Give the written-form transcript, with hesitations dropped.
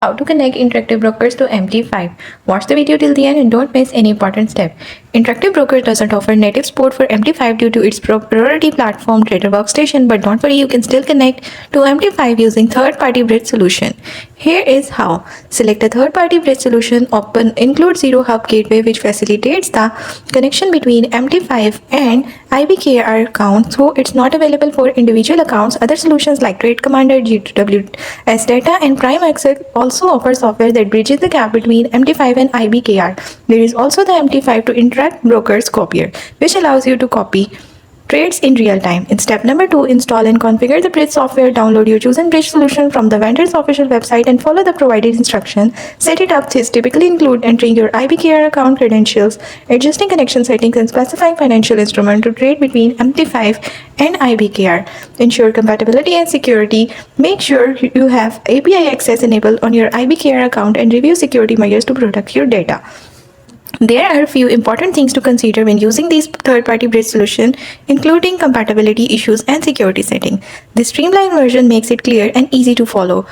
How to connect interactive brokers to MT5. Watch the video till the end and don't miss any important step. Interactive Broker doesn't offer native support for MT5 due to its proprietary platform Trader Workstation, but don't worry, you can still connect to MT5 using third-party bridge solution. Here is how. Select a third-party bridge solution. Open Include Zero Hub Gateway, which facilitates the connection between MT5 and IBKR account, so it's not available for individual accounts. Other solutions like Trade Commander, G2WS Data, and Prime Access also offer software that bridges the gap between MT5 and IBKR. There is also the MT5 to Interact Brokers Copier, which allows you to copy trades in real time. In step number 2, install and configure the bridge software. Download your chosen bridge solution from the vendor's official website and follow the provided instructions. Set it up. This typically include entering your IBKR account credentials, adjusting connection settings, and specifying financial instrument to trade between MT5 and IBKR. Ensure compatibility and security. Make sure you have API access enabled on your IBKR account and review security measures to protect your data. There are a few important things to consider when using these third-party bridge solution, including compatibility issues and security setting. This streamlined version makes it clear and easy to follow.